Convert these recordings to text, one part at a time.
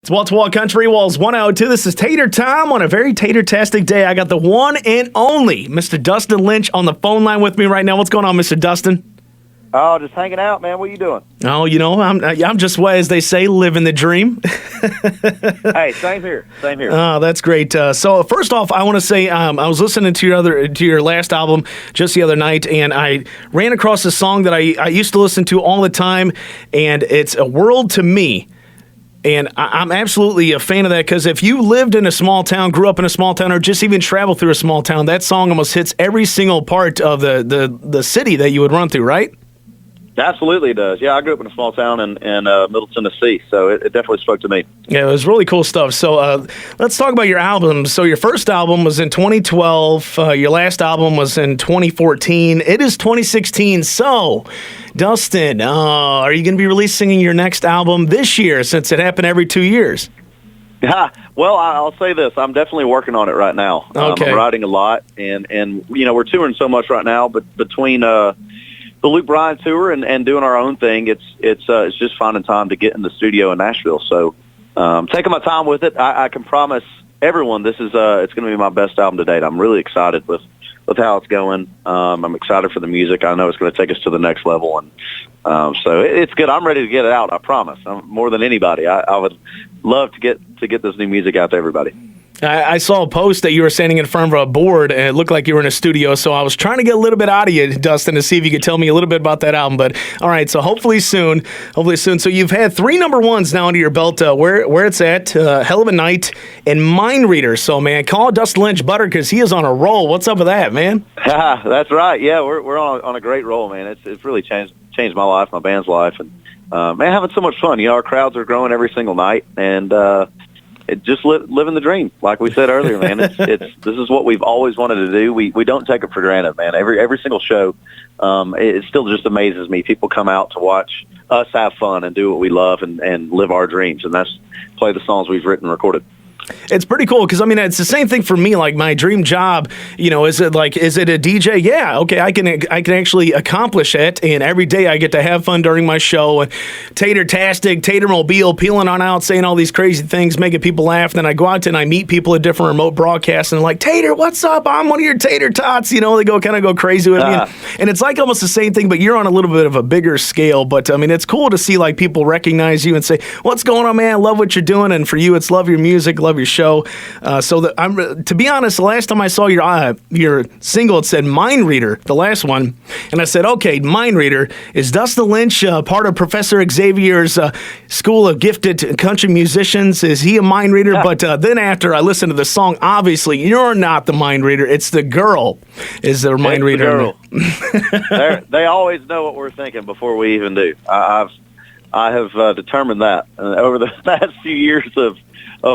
It's Wall to Wall Country Walls 102. This is Tater time on a very tater-tastic day. I got the one and only Mr. Dustin Lynch on the phone line with me right now. What's going on, Mr. Dustin? Oh, just hanging out, man. What are you doing? Oh, you know, I'm just, as they say, living the dream. Hey, same here. Same here. Oh, that's great. So first off, I want to say I was listening to your last album just the other night, and I ran across a song that I used to listen to all the time, and it's A World to Me. And I'm absolutely a fan of that because if you lived in a small town, grew up in a small town, or just even traveled through a small town, that song almost hits every single part of the city that you would run through, right? Absolutely, it does. Yeah, I grew up in a small town in Middle Tennessee, so it definitely spoke to me. Yeah, it was really cool stuff. So let's talk about your albums. So your first album was in 2012. Your last album was in 2014. It is 2016. So, Dustin, are you going to be releasing your next album this year since it happened every 2 years? Well, I'll say this. I'm definitely working on it right now. Okay. I'm writing a lot, and you know, we're touring so much right now, but between the Luke Bryan tour and doing our own thing, it's just finding time to get in the studio in Nashville. So taking my time with it. I can promise everyone this is it's going to be my best album to date. I'm really excited with how it's going. I'm excited for the music. I know it's going to take us to the next level, and so it's good. I'm ready to get it out. I promise. More than anybody, I would love to get this new music out to everybody. I saw a post that you were standing in front of a board, and it looked like you were in a studio, so I was trying to get a little bit out of you, Dustin, to see if you could tell me a little bit about that album. But, all right, so hopefully soon. So you've had 3 number ones now under your belt, where it's at, Hell of a Night, and Mind Reader. So, man, call Dustin Lynch butter because he is on a roll. What's up with that, man? That's right. Yeah, we're on a great roll, man. It's really changed my life, my band's life, and, man, having so much fun. You know, our crowds are growing every single night, and it just living the dream, like we said earlier, man. This is what we've always wanted to do. We don't take it for granted, man. Every single show, it still just amazes me. People come out to watch us have fun and do what we love and live our dreams, and that's play the songs we've written and recorded. It's pretty cool because, I mean, it's the same thing for me. Like, my dream job, you know, is it a DJ? Yeah, okay, I can actually accomplish it, and every day I get to have fun during my show. Tater-tastic, Tater-mobile, peeling on out, saying all these crazy things, making people laugh. Then I go out and I meet people at different remote broadcasts, and they're like, Tater, what's up? I'm one of your Tater Tots. You know, they kind of go crazy with me. And it's like almost the same thing, but you're on a little bit of a bigger scale. But, I mean, it's cool to see, like, people recognize you and say, what's going on, man? I love what you're doing. And for you, it's love your music, love your show. To be honest, the last time I saw your single, it said Mind Reader, the last one, and I said, okay, Mind Reader, is Dustin Lynch part of Professor Xavier's School of Gifted Country Musicians? Is he a mind reader? Yeah. But then after I listened to the song, obviously you're not the mind reader. It's the girl is the mind reader. The girl. They always know what we're thinking before we even do. I have determined that over the past few years of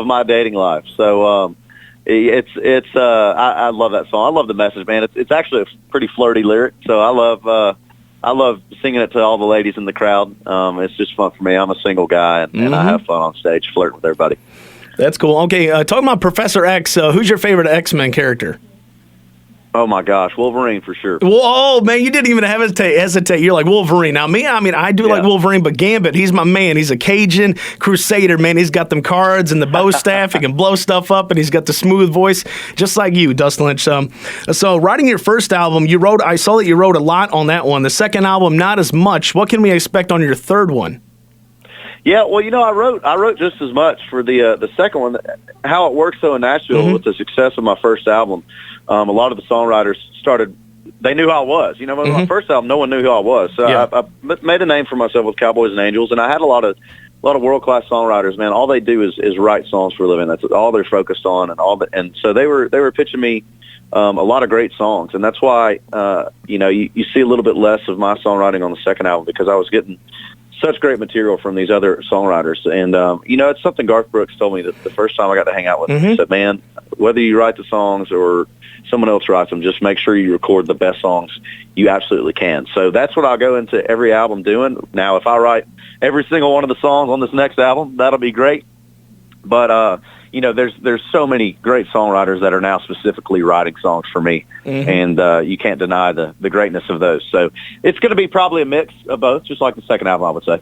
my dating life. So I love that song. I love the message, man. It's actually a pretty flirty lyric. So I love singing it to all the ladies in the crowd. It's just fun for me. I'm a single guy, and I have fun on stage flirting with everybody. That's cool. Okay, talking about Professor X, who's your favorite X-Men character? Oh, my gosh, Wolverine for sure. Whoa, man, you didn't even hesitate. You're like, Wolverine. Now, me, I mean, I do like Wolverine, but Gambit, he's my man. He's a Cajun crusader, man. He's got them cards and the bow staff. He can blow stuff up, and he's got the smooth voice, just like you, Dustin Lynch. So writing your first album, I saw that you wrote a lot on that one. The second album, not as much. What can we expect on your third one? Yeah, well, you know, I wrote just as much for the second one. How it works, though, in Nashville with the success of my first album, a lot of the songwriters they knew who I was. You know, with my first album, no one knew who I was. So I made a name for myself with Cowboys and Angels, and I had a lot of world-class songwriters, man. All they do is write songs for a living. That's all they're focused on, and so they were pitching me a lot of great songs, and that's why you know, you see a little bit less of my songwriting on the second album because I was getting such great material from these other songwriters. And, you know, it's something Garth Brooks told me that the first time I got to hang out with him. He said, man, whether you write the songs or someone else writes them, just make sure you record the best songs you absolutely can. So that's what I'll go into every album doing. Now, if I write every single one of the songs on this next album, that'll be great. But, you know, there's so many great songwriters that are now specifically writing songs for me, and you can't deny the greatness of those. So it's going to be probably a mix of both, just like the second album, I would say.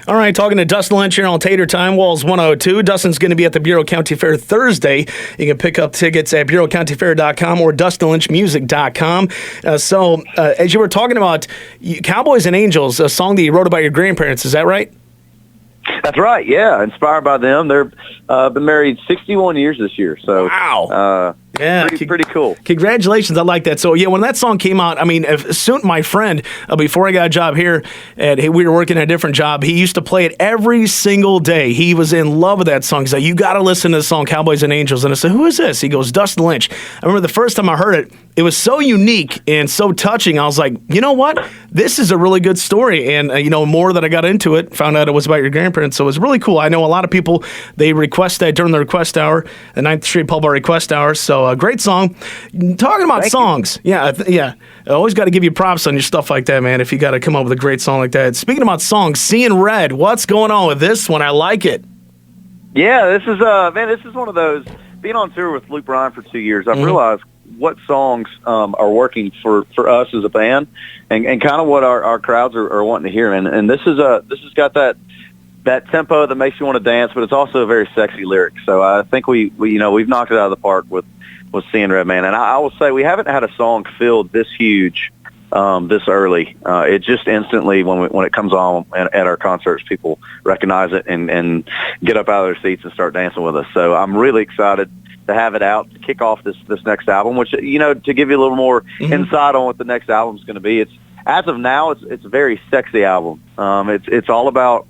All right, talking to Dustin Lynch here on Tater Time, Walls 102. Dustin's going to be at the Bureau County Fair Thursday. You can pick up tickets at bureaucountyfair.com or dustinlynchmusic.com. As you were talking about Cowboys and Angels, a song that you wrote about your grandparents, is that right? That's right. Yeah, inspired by them. They're been married 61 years this year. So wow. Yeah, pretty cool. Congratulations, I like that. So yeah, when that song came out, I mean, soon my friend, before I got a job here, we were working at a different job. He used to play it every single day. He was in love with that song. He's like, "You got to listen to the song Cowboys and Angels." And I said, "Who is this?" He goes, "Dustin Lynch." I remember the first time I heard it, it was so unique and so touching. I was like, you know what? This is a really good story. And more that I got into it, found out it was about your grandparents. So it was really cool. I know a lot of people, they request that during the request hour, the 9th Street Pub Bar request hour. So a great song. Talking about songs. Yeah. I always got to give you props on your stuff like that, man, if you got to come up with a great song like that. Speaking about songs, Seeing Red, what's going on with this one? I like it. Yeah, this is one of those, being on tour with Luke Bryan for 2 years, I've realized what songs are working for us as a band and kind of what our crowds are wanting to hear. And this has got that tempo that makes you want to dance, but it's also a very sexy lyric. So I think we've knocked it out of the park with Seeing Red, man. And I will say we haven't had a song feel this huge this early. It just instantly, when it comes on at our concerts, people recognize it and get up out of their seats and start dancing with us. So I'm really excited to have it out to kick off this next album, which, to give you a little more insight on what the next album is going to be. As of now, it's a very sexy album. It's all about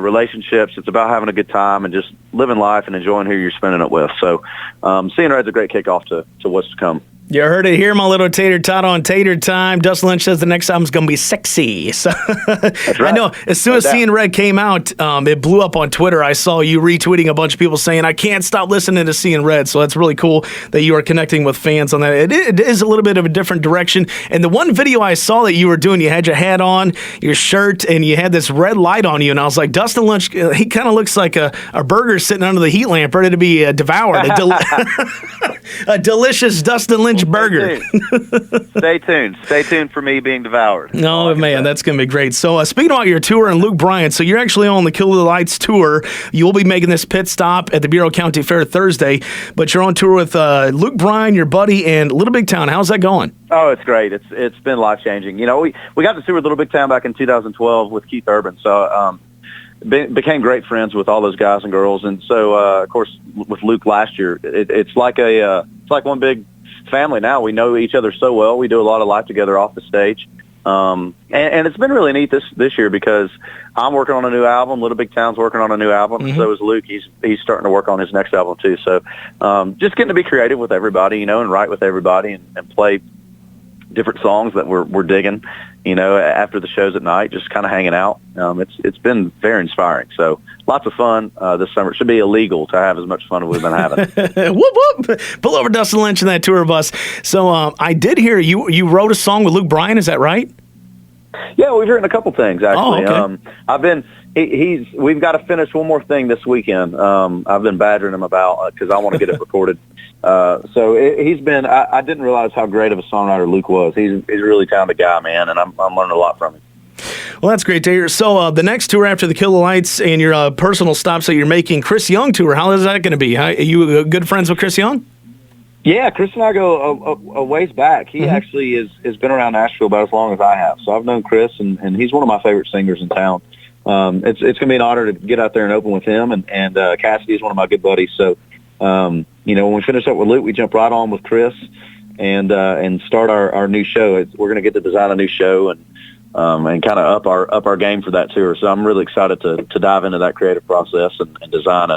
relationships. It's about having a good time and just living life and enjoying who you're spending it with. So Seeing Red's a great kickoff to what's to come. You heard it here, my little tater tot on Tater Time. Dustin Lynch says the next album's going to be sexy. So That's right. I know as soon as Seeing Red came out, it blew up on Twitter. I saw you retweeting a bunch of people saying, "I can't stop listening to Seeing Red." So that's really cool that you are connecting with fans on that. It is a little bit of a different direction. And the one video I saw that you were doing, you had your hat on, your shirt, and you had this red light on you. And I was like, Dustin Lynch, he kind of looks like a burger sitting under the heat lamp ready to be devoured. A delicious Dustin Lynch burger. Stay tuned. Stay tuned for me being devoured. Oh, man, that's going to be great. So speaking about your tour and Luke Bryan, so you're actually on the Kill the Lights tour. You'll be making this pit stop at the Bureau County Fair Thursday, but you're on tour with Luke Bryan, your buddy, and Little Big Town. How's that going? Oh, it's great. It's been life-changing. We got to tour with Little Big Town back in 2012 with Keith Urban, so became great friends with all those guys and girls. And so, of course, with Luke last year, it's like one big family now. We know each other so well. We do a lot of life together off the stage. And it's been really neat this year because I'm working on a new album. Little Big Town's working on a new album. Mm-hmm. So is Luke. He's starting to work on his next album too. So just getting to be creative with everybody, and write with everybody and play different songs that we're digging, after the shows at night, just kind of hanging out. It's been very inspiring. So lots of fun this summer. It should be illegal to have as much fun as we've been having. Whoop, whoop. Pull over Dustin Lynch in that tour bus. So I did hear you wrote a song with Luke Bryan. Is that right? Yeah, we've written a couple things, actually. Oh, okay. We've got to finish one more thing this weekend. I've been badgering him about because I want to get it recorded. He's been. I didn't realize how great of a songwriter Luke was. He's a really talented guy, man, and I'm learning a lot from him. Well, that's great to hear. So the next tour after the Kill the Lights and your personal stops that you're making, Chris Young tour. How is that going to be? Are you good friends with Chris Young? Yeah, Chris and I go a ways back. He actually has been around Nashville about as long as I have. So I've known Chris, and he's one of my favorite singers in town. It's going to be an honor to get out there and open with him, and Cassidy is one of my good buddies. So, when we finish up with Luke, we jump right on with Chris and start our new show. We're going to get to design a new show and kind of up our game for that tour. So I'm really excited to dive into that creative process and design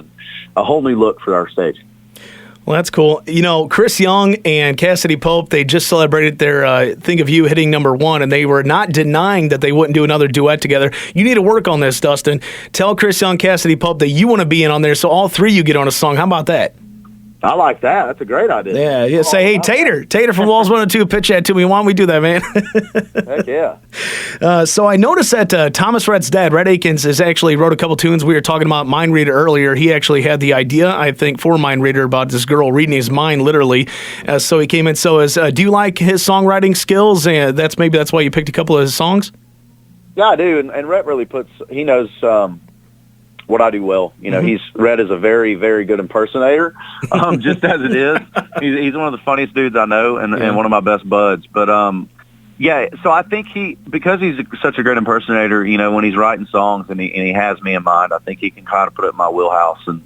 a whole new look for our stage. Well, that's cool. Chris Young and Cassidy Pope, they just celebrated their Think of You hitting #1, and they were not denying that they wouldn't do another duet together. You need to work on this, Dustin. Tell Chris Young, Cassidy Pope that you want to be in on there so all three of you get on a song. How about that? I like that. That's a great idea. Yeah. Say, hey, Tater from Walls 102, pitch that to me. Why don't we do that, man? Heck yeah. So I noticed that Thomas Rhett's dad, Rhett Akins, has actually wrote a couple tunes. We were talking about Mind Reader earlier. He actually had the idea, I think, for Mind Reader about this girl reading his mind, literally. So he came in. So do you like his songwriting skills? And that's why you picked a couple of his songs? Yeah, I do, and Rhett really he knows what I do well. You know, Rhett is a very, very good impersonator, just as it is. He's one of the funniest dudes I know, and one of my best buds. But yeah, so I think because he's such a great impersonator, you know, when he's writing songs and he has me in mind, I think he can kind of put it in my wheelhouse. And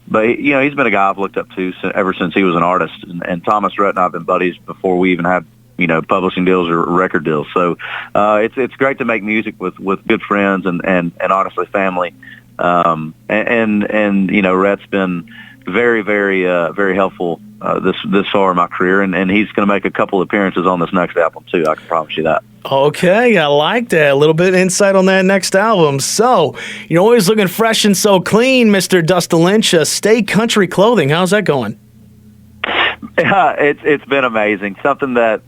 but you know, he's been a guy I've looked up to ever since he was an artist. And Thomas, Rhett, and I have been buddies before we even had, you know, publishing deals or record deals. So it's great to make music with good friends and honestly family. And you know, Rhett's been very, very, very helpful this far in my career, and he's going to make a couple appearances on this next album too. I can promise you that. Okay, I like that. A little bit of insight on that next album. So you're always looking fresh and so clean, Mr. Dustin Lynch. Stay Country Clothing. How's that going? It's been amazing. Something that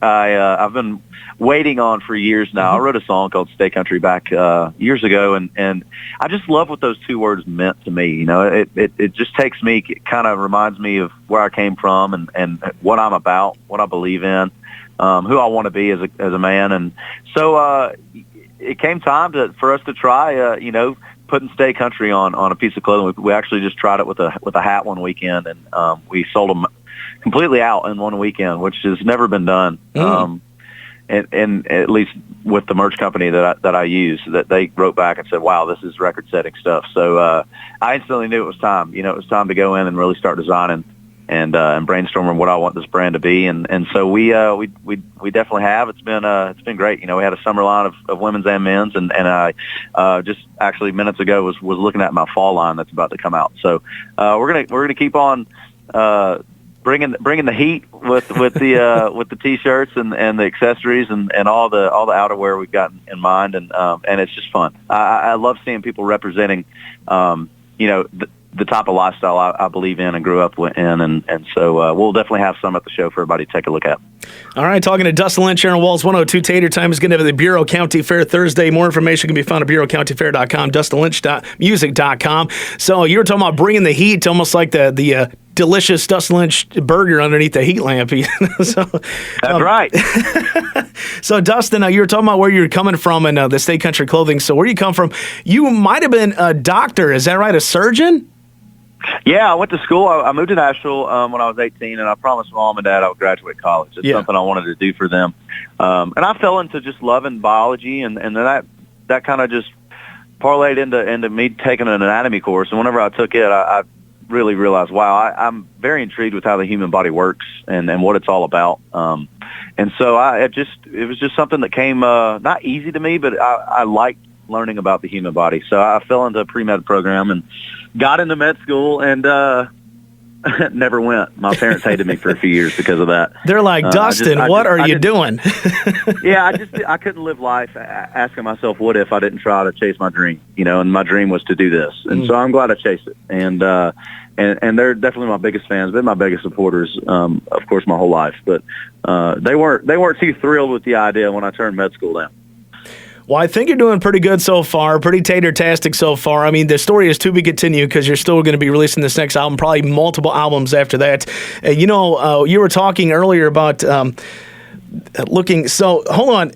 I've been waiting on for years now. I wrote a song called "Stay Country" back years ago, and I just love what those two words meant to me. You know, it just takes me, kind of reminds me of where I came from and what I'm about, what I believe in, who I want to be as a man. And so it came time for us to try, you know, putting "Stay Country" on a piece of clothing. We actually just tried it with a hat one weekend, and we sold them completely out in one weekend, which has never been done. And at least with the merch company that I use, that they wrote back and said, "Wow, this is record-setting stuff." So I instantly knew it was time. You know, it was time to go in and really start designing and brainstorming what I want this brand to be. And so we definitely have. It's been great. You know, we had a summer line of women's and men's, and I just actually minutes ago was looking at my fall line that's about to come out. So we're gonna keep on bringing the heat with the t-shirts and the accessories and all the outerwear we've got in mind, and it's just fun. I love seeing people representing, you know, the type of lifestyle I believe in and grew up in, and so we'll definitely have some at the show for everybody to take a look at. All right, talking to Dustin Lynch, Aaron Walls, 102 Tater. Time is going to have the Bureau County Fair Thursday. More information can be found at bureaucountyfair.com, dustinlynch.music.com. So you were talking about bringing the heat, almost like the delicious Dustin Lynch burger underneath the heat lamp. So, that's right. So, Dustin, you were talking about where you're coming from and the Stay Country Clothing. So where you come from, you might have been a doctor. Is that right? A surgeon? Yeah, I went to school. I moved to Nashville when I was 18, and I promised Mom and Dad I would graduate college. It's something I wanted to do for them. And I fell into just loving biology, and then that kind of just parlayed into me taking an anatomy course. And whenever I took it, I really realized, wow, I'm very intrigued with how the human body works and what it's all about. And so it was just something that came not easy to me, but I liked learning about the human body. So I fell into a pre-med program and got into med school and never went. My parents hated me for a few years because of that. They're like, Dustin, what are you doing? Yeah, I couldn't live life asking myself, what if I didn't try to chase my dream? You know, and my dream was to do this. And so I'm glad I chased it. And they're definitely my biggest fans, been my biggest supporters, of course, my whole life. But they weren't too thrilled with the idea when I turned med school down. Well, I think you're doing pretty good so far, pretty tater-tastic so far. I mean, the story is to be continued because you're still going to be releasing this next album, probably multiple albums after that. You know, you were talking earlier about looking. So, hold on.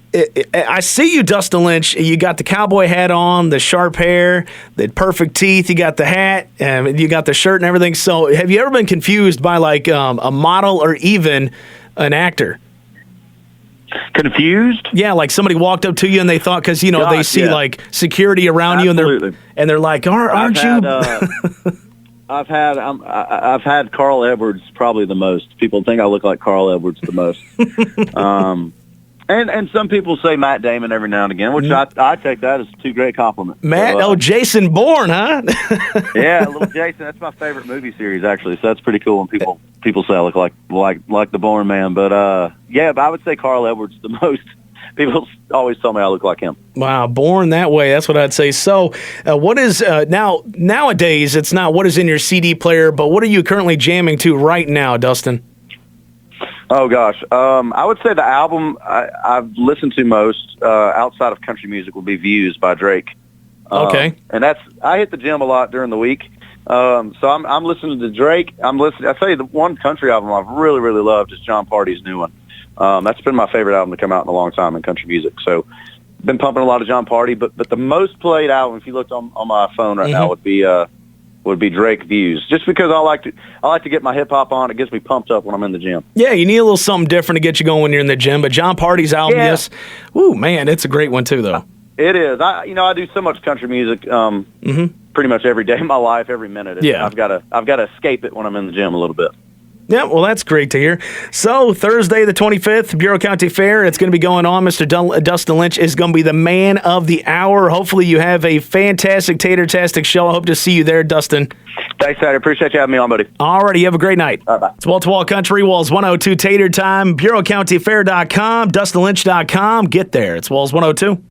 I see you, Dustin Lynch. You got the cowboy hat on, the sharp hair, the perfect teeth. You got the hat, and you got the shirt and everything. So, have you ever been confused by, like, a model or even an actor? Confused? Yeah, like somebody walked up to you and they thought, because, you know, they see like security around Absolutely. you and they're like, aren't you? I've had Carl Edwards probably the most. People think I look like Carl Edwards the most. And some people say Matt Damon every now and again, which I take that as two great compliments. Matt, so, Jason Bourne, huh? Yeah, little Jason. That's my favorite movie series, actually. So that's pretty cool when people say I look like the Bourne Man. But yeah, but I would say Carl Edwards the most. People always tell me I look like him. Wow, born that way. That's what I'd say. So, what is nowadays? It's not what is in your CD player, but what are you currently jamming to right now, Dustin? Oh gosh, I would say the album I've listened to most outside of country music would be "Views" by Drake. Okay, and I hit the gym a lot during the week, so I'm listening to Drake. I tell you, the one country album I've really loved is John Party's new one. That's been my favorite album to come out in a long time in country music. So been pumping a lot of John Party, but the most played album, if you looked on my phone right now, would be Drake Views. Just because I like to get my hip hop on, it gets me pumped up when I'm in the gym. Yeah, you need a little something different to get you going when you're in the gym. But John Party's album, yes, ooh man, it's a great one too, though. It is. I do so much country music, pretty much every day of my life, every minute. I've got to escape it when I'm in the gym a little bit. Yeah, well, that's great to hear. So, Thursday the 25th, Bureau County Fair, it's going to be going on. Mr. Dustin Lynch is going to be the man of the hour. Hopefully you have a fantastic Tater-tastic show. I hope to see you there, Dustin. Thanks, Tater. Appreciate you having me on, buddy. All righty, you have a great night. All right, bye. It's wall-to-wall country, Walls 102 Tater time, BureauCountyFair.com, DustinLynch.com. Get there. It's Walls 102.